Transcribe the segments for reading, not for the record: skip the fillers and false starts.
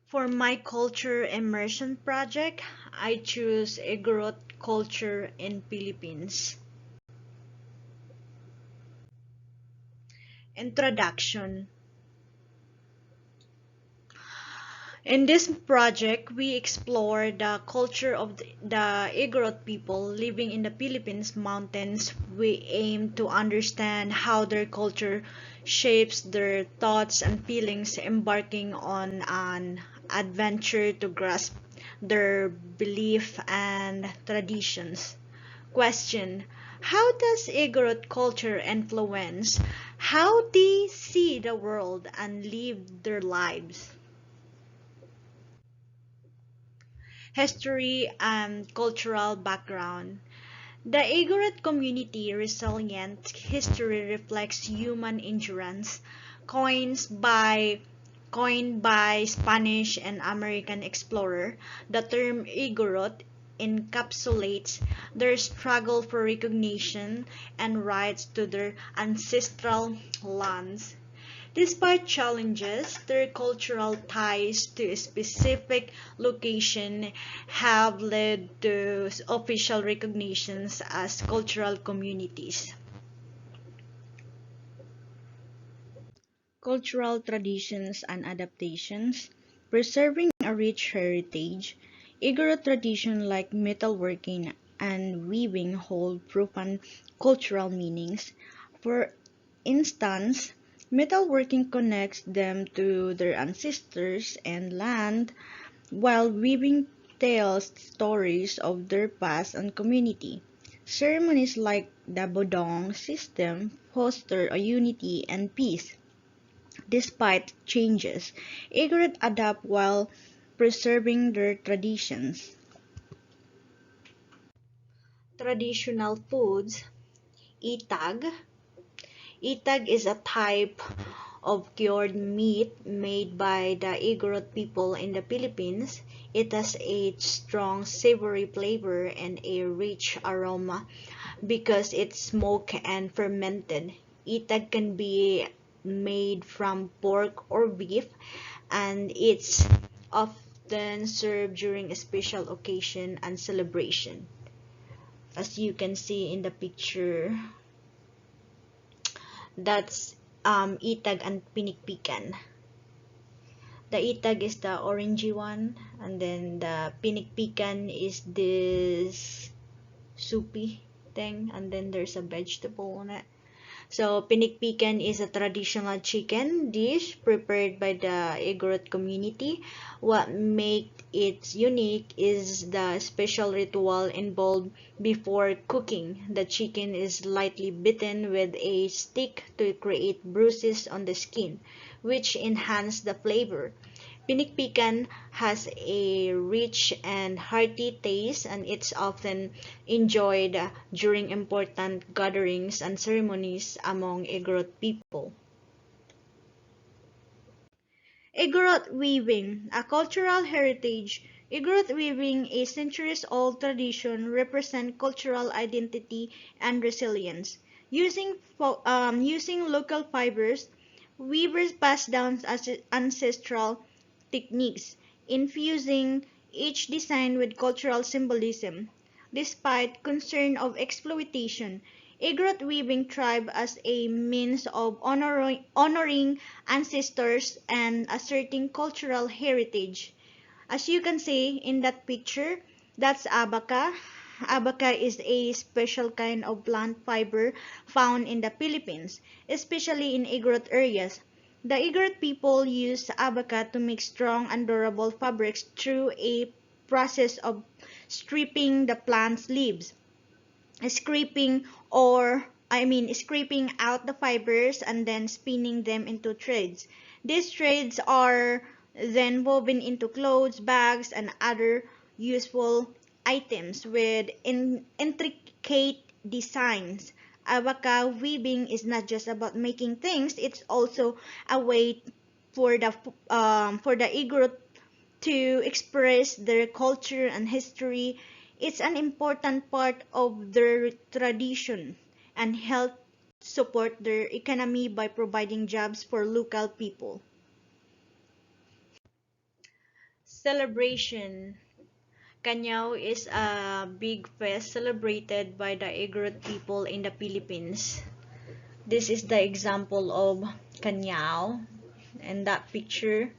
For my culture immersion project, I choose Igorot culture in Philippines. Introduction. In this project, we explore the culture of the Igorot people living in the Philippines mountains. We aim to understand how their culture shapes their thoughts and feelings, embarking on an adventure to grasp their belief and traditions. Question: how does Igorot culture influence how they see the world and live their lives? History and cultural background. The Igorot community resilient history reflects human endurance. Coins by Coined by Spanish and American explorer, the term Igorot encapsulates their struggle for recognition and rights to their ancestral lands. Despite challenges, their cultural ties to a specific location have led to official recognitions as cultural communities. Cultural traditions and adaptations. Preserving a rich heritage, Igorot tradition like metalworking and weaving hold profound cultural meanings. For instance, metalworking connects them to their ancestors and land, while weaving tells stories of their past and community. Ceremonies like the Bodong system foster a unity and peace. Despite changes, Igorot adapt while preserving their traditions. Traditional foods. Itag. Itag is a type of cured meat made by the Igorot people in the Philippines. It has a strong savory flavor and a rich aroma because it's smoked and fermented. Itag can be made from pork or beef, and it's often served during a special occasion and celebration. As you can see in the picture, that's itag and pinikpikan. The itag is the orangey one, and then the pinikpikan is this soupy thing, and then there's a vegetable on it. So, pinikpikan is a traditional chicken dish prepared by the Igorot community. What makes it unique is the special ritual involved before cooking. The chicken is lightly beaten with a stick to create bruises on the skin, which enhance the flavor. Pinikpikan has a rich and hearty taste, and it's often enjoyed during important gatherings and ceremonies among Igorot people. Igorot weaving, a cultural heritage. Igorot weaving, a centuries-old tradition, represents cultural identity and resilience. Using local fibers, weavers pass down ancestral techniques, infusing each design with cultural symbolism. Despite concern of exploitation, Igorot weaving thrived as a means of honoring ancestors and asserting cultural heritage. As you can see in that picture, that's abaca. Abaca is a special kind of plant fiber found in the Philippines, especially in Igorot areas. The Igorot people use abaca to make strong and durable fabrics through a process of stripping the plant's leaves, scraping scraping out the fibers and then spinning them into threads. These threads are then woven into clothes, bags, and other useful items with intricate designs. Abaca weaving is not just about making things; it's also a way for the Igorot to express their culture and history. It's an important part of their tradition and help support their economy by providing jobs for local people. Celebration. Kanyao is a big fest celebrated by the Igorot people in the Philippines. This is the example of Kanyao in that picture.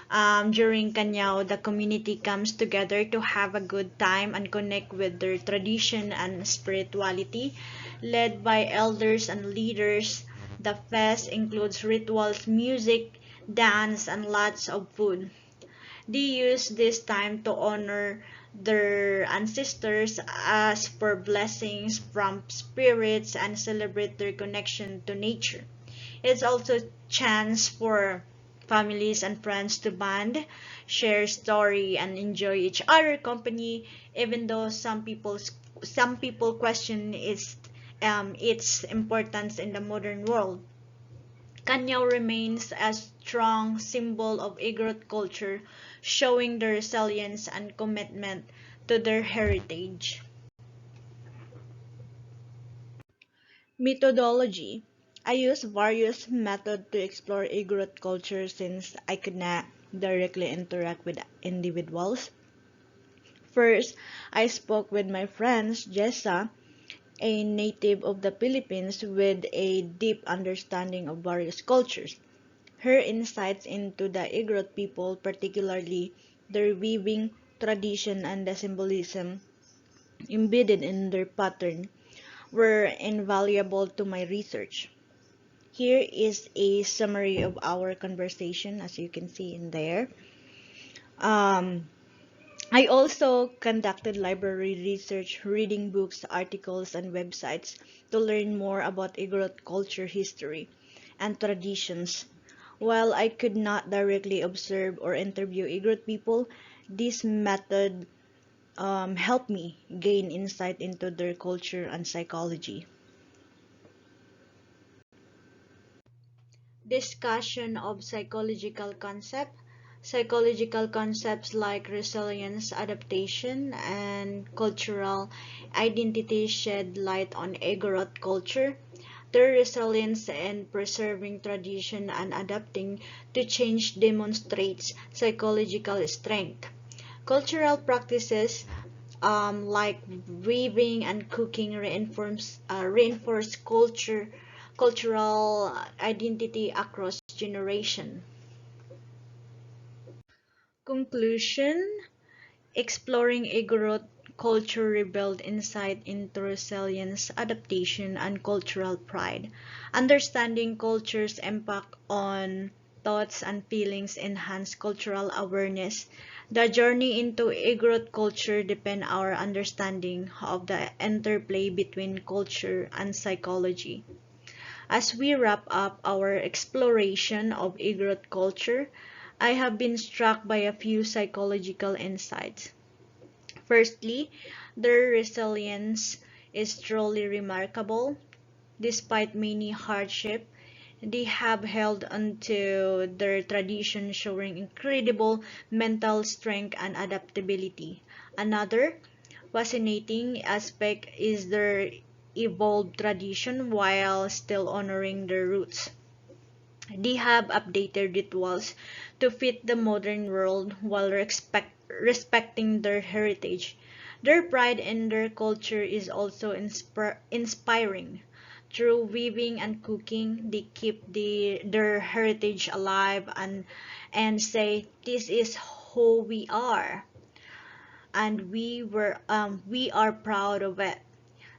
During Kanyao, the community comes together to have a good time and connect with their tradition and spirituality. Led by elders and leaders, the fest includes rituals, music, dance, and lots of food. They use this time to honor their ancestors, ask for blessings from spirits, and celebrate their connection to nature. It's also a chance for families and friends to bond, share story, and enjoy each other company. Even though some people question its importance in the modern world, Kanyao remains a strong symbol of Igorot culture, showing their resilience and commitment to their heritage. Methodology. I use various methods to explore Igorot culture since I could not directly interact with individuals. First, I spoke with my friend Jessa, a native of the Philippines with a deep understanding of various cultures. Her insights into the Igorot people, particularly their weaving tradition and the symbolism embedded in their pattern, were invaluable to my research. Here is a summary of our conversation, as you can see in there. Um, I also conducted library research, reading books, articles, and websites to learn more about Igorot culture history and traditions. While I could not directly observe or interview Igorot people, this method helped me gain insight into their culture and psychology. Discussion of psychological concepts like resilience, adaptation, and cultural identity shed light on Igorot culture. Their resilience in preserving tradition and adapting to change demonstrates psychological strength. Cultural practices like weaving and cooking reinforce cultural identity across generation. Conclusion: exploring Igorot culture revealed insight into resilience, adaptation, and cultural pride. Understanding culture's impact on thoughts and feelings enhance cultural awareness. The journey into Igorot culture depends our understanding of the interplay between culture and psychology. As we wrap up our exploration of Igorot culture, I have been struck by a few psychological insights. Firstly, their resilience is truly remarkable. Despite many hardships, they have held onto their tradition, showing incredible mental strength and adaptability. Another fascinating aspect is their evolved tradition while still honoring their roots. They have updated rituals to fit the modern world while respecting their heritage. Their pride in their culture is also inspiring. Through weaving and cooking, they keep their heritage alive and say, "This is who we are, and we are proud of it."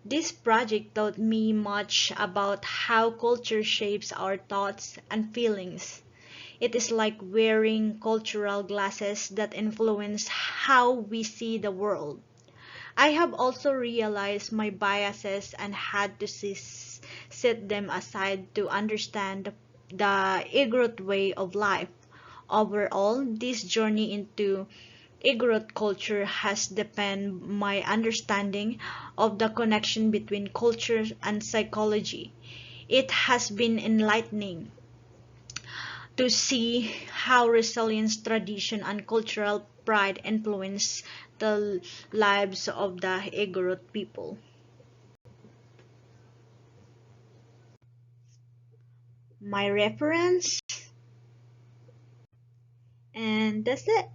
This project taught me much about how culture shapes our thoughts and feelings. It is like wearing cultural glasses that influence how we see the world. I have also realized my biases and had to set them aside to understand the Igorot way of life. Overall, this journey into Igorot culture has deepened my understanding of the connection between culture and psychology. It has been enlightening to see how resilience, tradition, and cultural pride influence the lives of the Igorot people. My reference, and that's it.